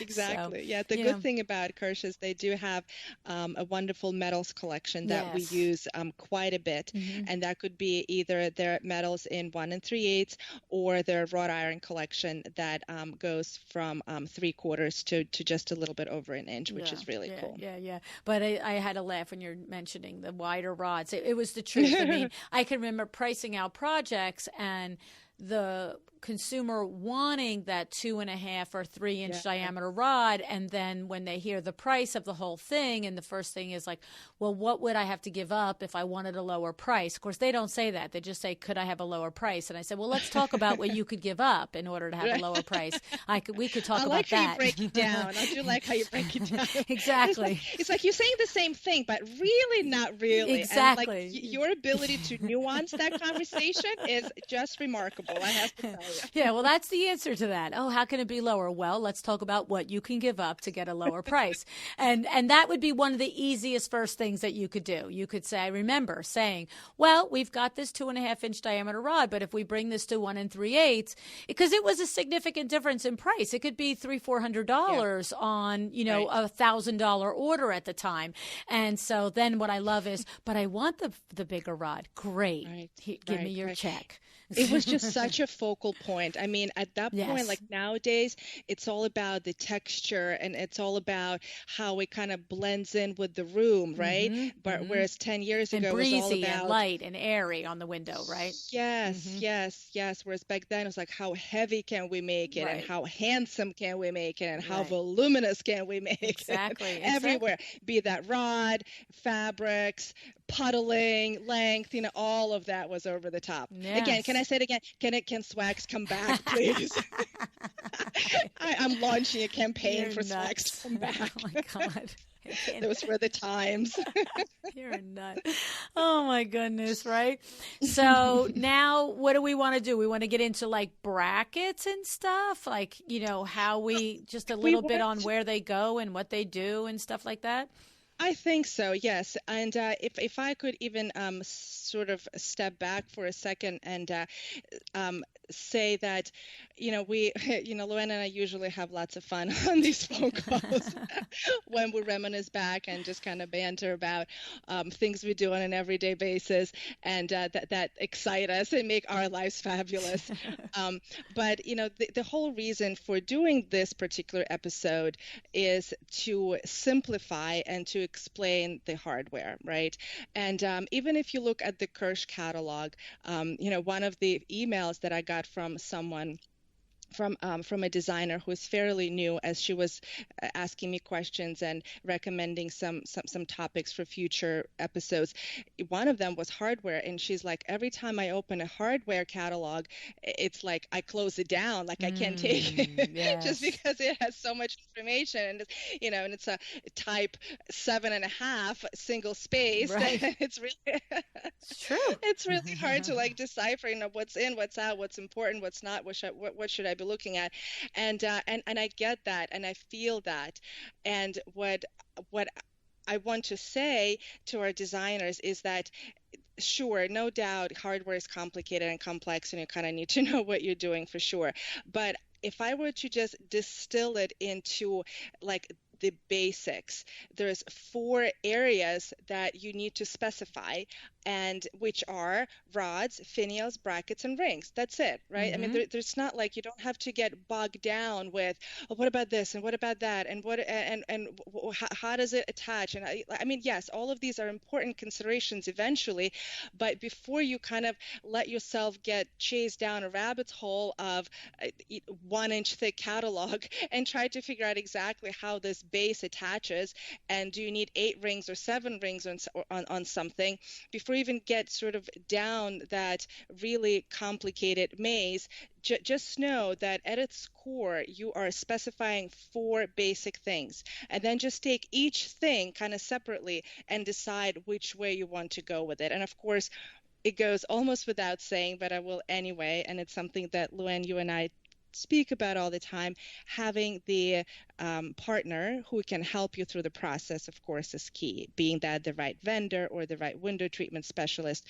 Exactly. So, The good thing about Kirsch is they do have a wonderful metals collection that we use quite a bit. And that could be either their metals in 1 3/8 or their wrought iron collection that goes from 3/4 to just a little bit over an inch, which is really cool. Yeah. But I had a laugh when you're mentioning the wider rods. It was the truth. I mean, I can remember pricing out projects and the consumer wanting that 2.5 or 3 inch diameter rod, and then when they hear the price of the whole thing, and the first thing is like, well, what would I have to give up if I wanted a lower price? Of course, they don't say that. They just say, could I have a lower price? And I said, well, let's talk about what you could give up in order to have a lower price. We could talk about that. I like how you break it down. I do like how you break it down. Exactly. It's like you're saying the same thing, but really not really. Exactly. And like your ability to nuance that conversation is just remarkable, I have to tell you. Yeah, well, that's the answer to that. Oh, how can it be lower? Well, let's talk about what you can give up to get a lower price. And that would be one of the easiest first things that you could do. You could say, I remember saying, well, we've got this 2.5 inch diameter rod, but if we bring this to 1 3/8, because it was a significant difference in price. It could be $300-400 on, $1,000 order at the time. And so then what I love is, but I want the bigger rod. Great. Give me your check. It was just such a focal point. I mean, at that point, like nowadays, it's all about the texture and it's all about how it kind of blends in with the room, right? But whereas 10 years ago, it was all breezy about and light and airy on the window, right? Yes. Whereas back then, it was like, how heavy can we make it, and how handsome can we make it, and how voluminous can we make it? Everywhere, be that rod, fabrics, puddling, length, all of that was over the top. Again, can I say it again? Can swags come back, please? I'm launching a campaign for swags to come back. Oh my God. Those were the times. You're a nut. Oh my goodness, right? So now what do we want to do? We want to get into like brackets and stuff, like, how we just a little bit on where they go and what they do and stuff like that. I think so, yes. And if I could even sort of step back for a second and say that, LuAnn and I usually have lots of fun on these phone calls when we reminisce back and just kind of banter about things we do on an everyday basis and that excite us and make our lives fabulous. But, the whole reason for doing this particular episode is to simplify and to explain the hardware, right? And even if you look at the Kirsch catalog, one of the emails that I got from someone from a designer who is fairly new, as she was asking me questions and recommending some topics for future episodes. One of them was hardware, and she's like, every time I open a hardware catalog, it's like I close it down, like I can't take it yes. just because it has so much information, and and it's a type 7.5 single space. Right. It's really it's true. It's really hard to like decipher, what's in, what's out, what's important, what's not, what should I be looking at, and I get that, and I feel that, and what I want to say to our designers is that, sure, no doubt, hardware is complicated and complex, and you kind of need to know what you're doing for sure. But if I were to just distill it into like the basics, there's 4 areas that you need to specify, and which are rods, finials, brackets, and rings. That's it, right? I mean, there's not like, you don't have to get bogged down with, oh, what about this and what about that and what and how does it attach? And I mean, yes, all of these are important considerations eventually, but before you kind of let yourself get chased down a rabbit's hole of 1-inch thick catalog and try to figure out exactly how this base attaches, and do you need 8 rings or 7 rings on something, before you even get sort of down that really complicated maze, just know that at its core, you are specifying 4 basic things, and then just take each thing kind of separately and decide which way you want to go with it. And of course, it goes almost without saying, but I will anyway, and it's something that LuAnn, you and I speak about all the time, having the partner who can help you through the process, of course, is key, being that the right vendor or the right window treatment specialist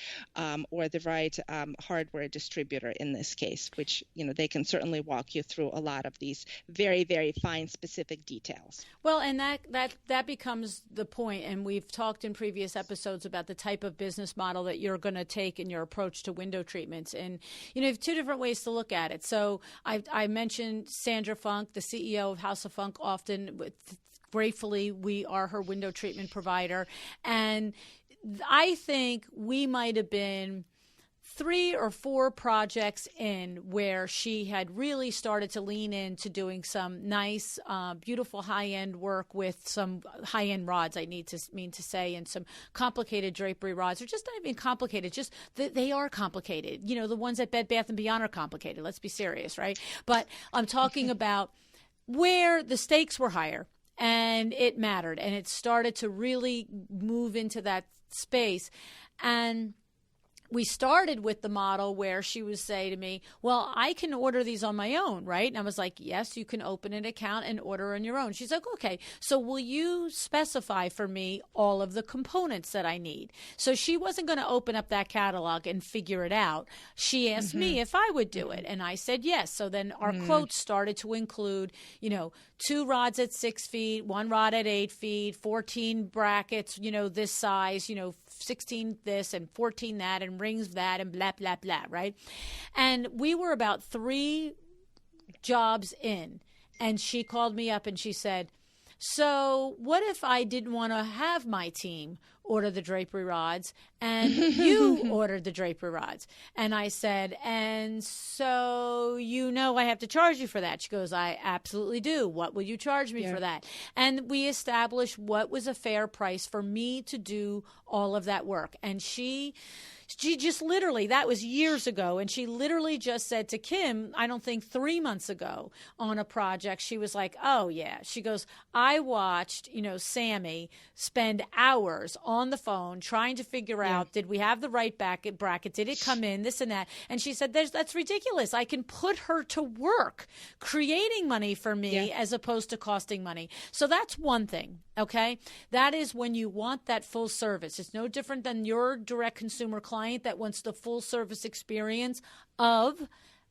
or the right hardware distributor in this case, which, they can certainly walk you through a lot of these very, very fine specific details. Well, and that becomes the point, and we've talked in previous episodes about the type of business model that you're going to take in your approach to window treatments. And, you have 2 different ways to look at it. So I mentioned Sandra Funk, the CEO of House of Funk, often. Gratefully, we are her window treatment provider. And I think we might have been 3 or 4 projects in where she had really started to lean into doing some nice, beautiful high-end work with some high-end rods, I mean to say, and some complicated drapery rods, or just not even complicated, just they are complicated. The ones at Bed Bath & Beyond are complicated. Let's be serious, right? But I'm talking about where the stakes were higher and it mattered, and it started to really move into that space. And we started with the model where she would say to me, well, I can order these on my own, right? And I was like, yes, you can open an account and order on your own. She's like, okay, so will you specify for me all of the components that I need? So she wasn't going to open up that catalog and figure it out. She asked me if I would do it, and I said yes. So then our quotes started to include, 2 rods at 6 feet, 1 rod at 8 feet, 14 brackets, this size, 16 this and 14 that, and rings that, and blah, blah, blah, right? And we were about 3 jobs in, and she called me up and she said, so what if I didn't want to have my team order the drapery rods and you ordered the drapery rods? And I said, and so I have to charge you for that. She goes, I absolutely do. What will you charge me for that? And we established what was a fair price for me to do all of that work. And she just literally, that was years ago, and she literally just said to Kim, I don't think 3 months ago on a project, she was like, oh yeah, she goes, I watched, Sammy spend hours on the phone trying to figure out, did we have the right bracket, did it come in, this and that, and she said, that's ridiculous. I can put her to work creating money for me as opposed to costing money. So that's one thing. Okay. That is when you want that full service. It's no different than your direct consumer client that wants the full service experience of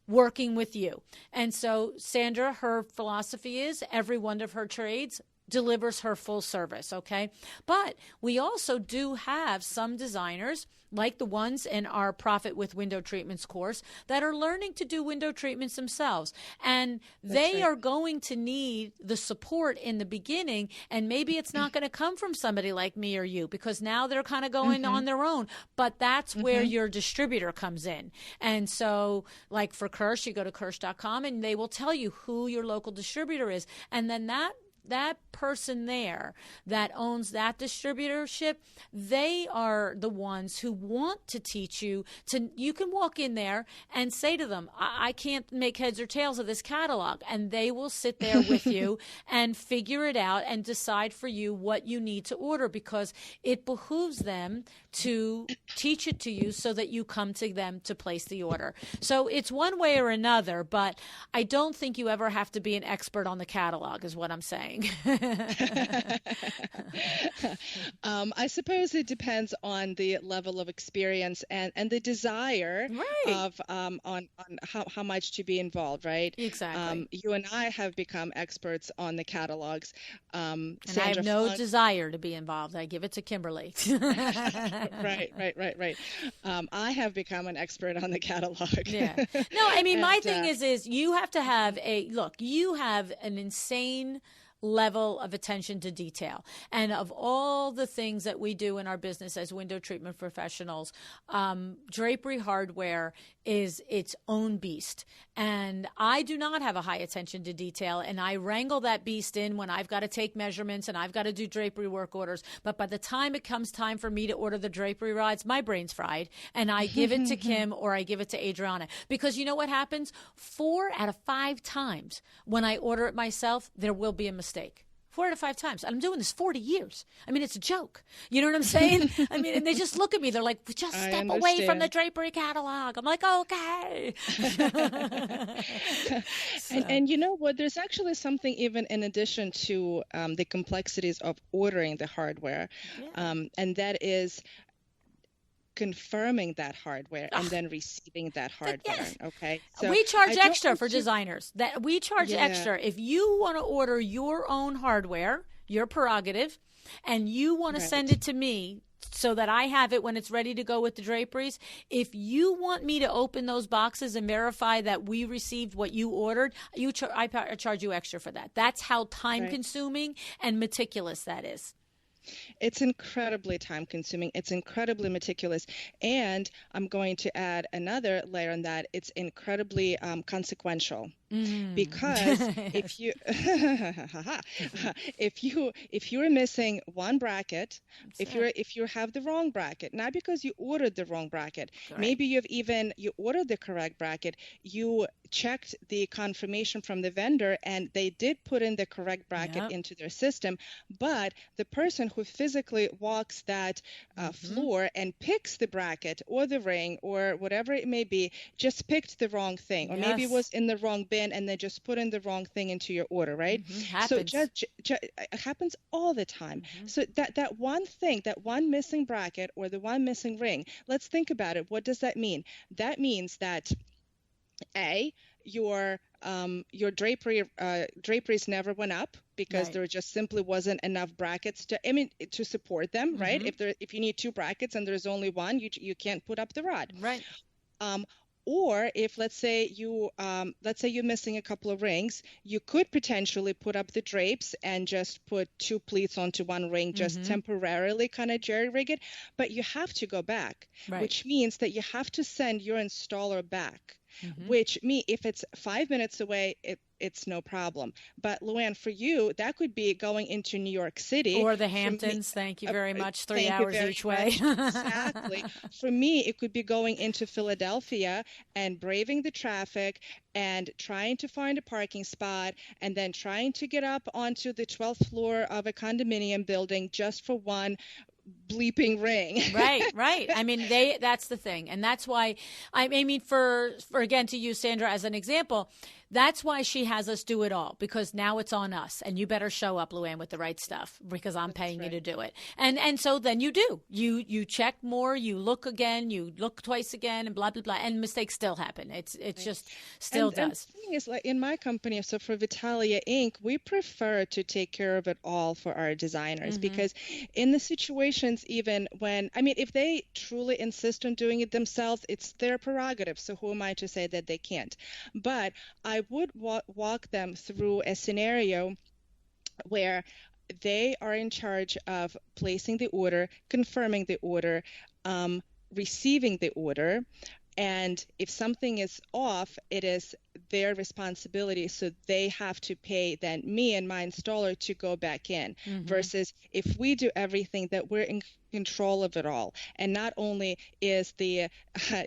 working with you. And so Sandra, her philosophy is every one of her trades delivers her full service. Okay. But we also do have some designers like the ones in our Profit with Window Treatments course that are learning to do window treatments themselves. And they are going to need the support in the beginning. And maybe it's not going to come from somebody like me or you, because now they're kind of going on their own. But that's where your distributor comes in. And so like for Kirsch, you go to Kirsch.com and they will tell you who your local distributor is. And then that person there that owns that distributorship, they are the ones who want to teach you you can walk in there and say to them, I can't make heads or tails of this catalog. And they will sit there with you and figure it out and decide for you what you need to order, because it behooves them to teach it to you so that you come to them to place the order. So it's one way or another, but I don't think you ever have to be an expert on the catalog is what I'm saying. I suppose it depends on the level of experience and the desire of on how much to be involved, right? Exactly. You and I have become experts on the catalogs. And I have no desire to be involved. I give it to Kimberly. Right. I have become an expert on the catalog. Yeah. No, I mean, my thing is you have to have you have an insane level of attention to detail. And of all the things that we do in our business as window treatment professionals, drapery hardware is its own beast. And I do not have a high attention to detail, and I wrangle that beast in when I've got to take measurements and I've got to do drapery work orders. But by the time it comes time for me to order the drapery rods, my brain's fried, and I give it to Kim or I give it to Adriana. Because you know what happens? 4 out of 5 times when I order it myself, there will be a mistake. 4 out of 5 times. I'm doing this 40 years. I mean, it's a joke. You know what I'm saying? I mean, and they just look at me. They're like, just step away from the drapery catalog. I'm like, okay. And you know what? There's actually something even in addition to the complexities of ordering the hardware. And that is confirming that hardware and then receiving that hardware. Okay. So we charge extra for designers. That we charge extra. If you want to order your own hardware, your prerogative, and you want to send it to me so that I have it when it's ready to go with the draperies. If you want me to open those boxes and verify that we received what you ordered, I charge you extra for that. That's how time consuming and meticulous that is. It's incredibly time consuming. It's incredibly meticulous. And I'm going to add another layer on that. It's incredibly consequential. Because if you're missing one bracket, if you have the wrong bracket, not because you ordered the wrong bracket, maybe you ordered the correct bracket, you checked the confirmation from the vendor and they did put in the correct bracket into their system, but the person who physically walks that floor and picks the bracket or the ring or whatever it may be, just picked the wrong thing, or maybe it was in the wrong bin and they just put in the wrong thing into your order, right? So it happens all the time. So that one thing, that one missing bracket or the one missing ring, let's think about it. What does that mean? That means that your draperies never went up because there just simply wasn't enough brackets to support them, right? If you need 2 brackets and there's only one, you can't put up the rod, right? Or if let's say you're missing a couple of rings, you could potentially put up the drapes and just put 2 pleats onto one ring, just temporarily kind of jerry rig it. But you have to go back, which means that you have to send your installer back. Which if it's 5 minutes away, it's no problem. But LuAnn, for you, that could be going into New York City. Or the Hamptons. Thank you very much. 3 hours each way. Exactly. For me, it could be going into Philadelphia and braving the traffic and trying to find a parking spot and then trying to get up onto the 12th floor of a condominium building just for one bleeping ring. Right. I mean, that's the thing. And that's why, I mean, for again, to use Sandra as an example, that's why she has us do it all, because now it's on us, and you better show up, LuAnn, with the right stuff, because I'm paying you to do it. And so then you do. You check more, you look again, you look twice again, and blah, blah, blah. And mistakes still happen. It's just still does. And the thing is, like in my company, so for Vitalia Inc., we prefer to take care of it all for our designers, because in the situations, even when, I mean, if they truly insist on doing it themselves, it's their prerogative. So who am I to say that they can't? But I would walk them through a scenario where they are in charge of placing the order, confirming the order, receiving the order. And if something is off, it is their responsibility. So they have to pay then me and my installer to go back in, versus if we do everything, that we're in control of it all. And not only is the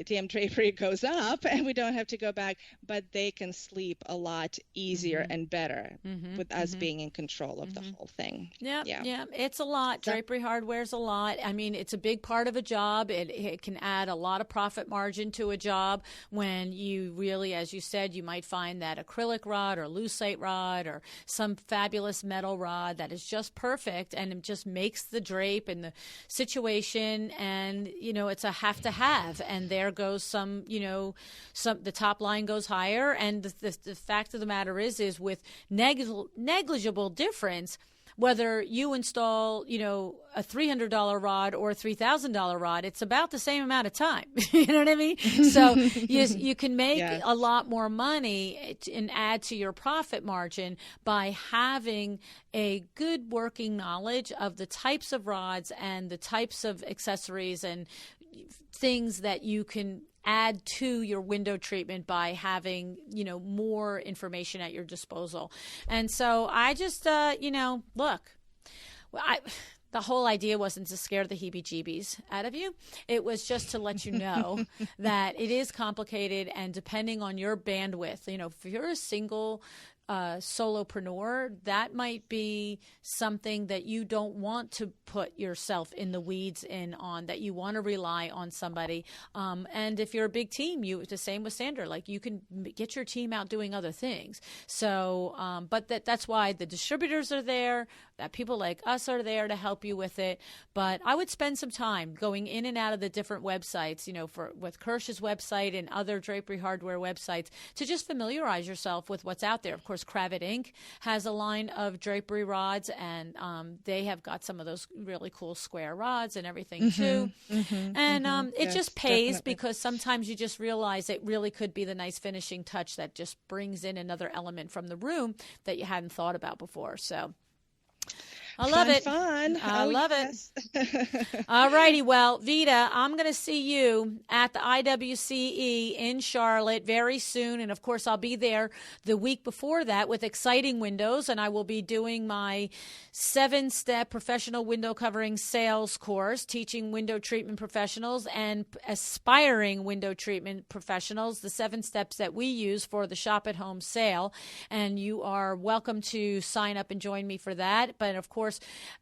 damn drapery goes up and we don't have to go back, but they can sleep a lot easier and better with us being in control of the whole thing. Yeah. It's a lot. Drapery hardware's a lot. I mean, it's a big part of a job. It can add a lot of profit margin to a job when you really, as you said, you might find that acrylic rod or lucite rod or some fabulous metal rod that is just perfect, and it just makes the drape and the situation, and it's a have to have, and there goes some the top line goes higher, and the fact of the matter is with negligible difference, whether you install, a $300 rod or a $3,000 rod, it's about the same amount of time. You know what I mean? So you can make a lot more money and add to your profit margin by having a good working knowledge of the types of rods and the types of accessories and things that you can add to your window treatment by having, more information at your disposal. And so I just, look, the whole idea wasn't to scare the heebie-jeebies out of you. It was just to let you know that it is complicated, and depending on your bandwidth, if you're a single solopreneur, that might be something that you don't want to put yourself in the weeds on, that you want to rely on somebody. And if you're a big team, the same with Sandra, like you can get your team out doing other things. So, but that's why the distributors are there, that people like us are there to help you with it. But I would spend some time going in and out of the different websites, with Kirsch's website and other drapery hardware websites, to just familiarize yourself with what's out there. Of course, Cravat Inc. has a line of drapery rods, and they have got some of those really cool square rods and everything too. And it just pays, because sometimes you just realize it really could be the nice finishing touch that just brings in another element from the room that you hadn't thought about before. So I love it. Fun. I love it. All righty. Well, Vita, I'm going to see you at the IWCE in Charlotte very soon. And, of course, I'll be there the week before that with Exciting Windows. And I will be doing my 7-step professional window covering sales course, teaching window treatment professionals and aspiring window treatment professionals the 7 steps that we use for the shop at home sale. And you are welcome to sign up and join me for that. But, of course,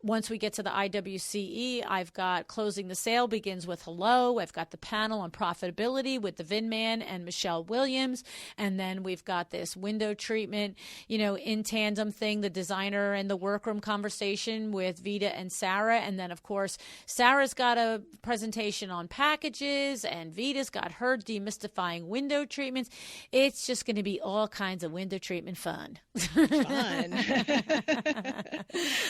once we get to the IWCE, I've got Closing the Sale Begins with Hello. I've got the panel on profitability with the Vin Man and Michelle Williams. And then we've got this window treatment, in tandem thing, the designer and the workroom conversation with Vita and Sarah. And then, of course, Sarah's got a presentation on packages, and Vita's got her demystifying window treatments. It's just going to be all kinds of window treatment fun.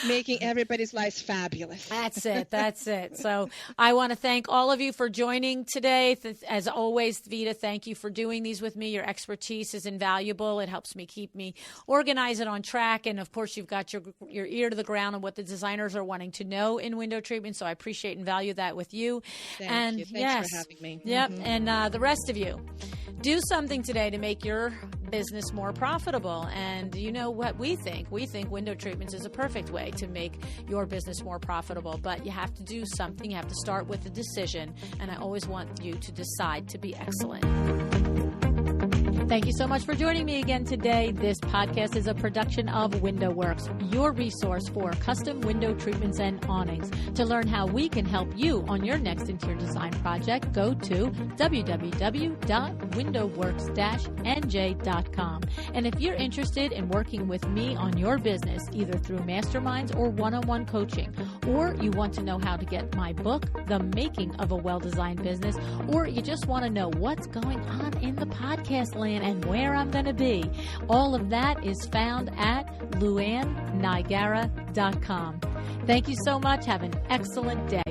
Making everybody's lives fabulous. That's it. So I want to thank all of you for joining today. As always, Vita, thank you for doing these with me. Your expertise is invaluable. It helps me keep me organized and on track. And, of course, you've got your ear to the ground on what the designers are wanting to know in window treatment. So I appreciate and value that with you. Thanks for having me. Yep. And the rest of you, do something today to make your business more profitable. And you know what we think? We think window treatments is a perfect way to make your business more profitable. But you have to do something. You have to start with a decision. And I always want you to decide to be excellent. Thank you so much for joining me again today. This podcast is a production of WindowWorks, your resource for custom window treatments and awnings. To learn how we can help you on your next interior design project, go to www.windowworks-nj.com. And if you're interested in working with me on your business, either through masterminds or one-on-one coaching, or you want to know how to get my book, The Making of a Well-Designed Business, or you just want to know what's going on in the podcast land and where I'm going to be, all of that is found at LuAnnNigara.com. Thank you so much. Have an excellent day.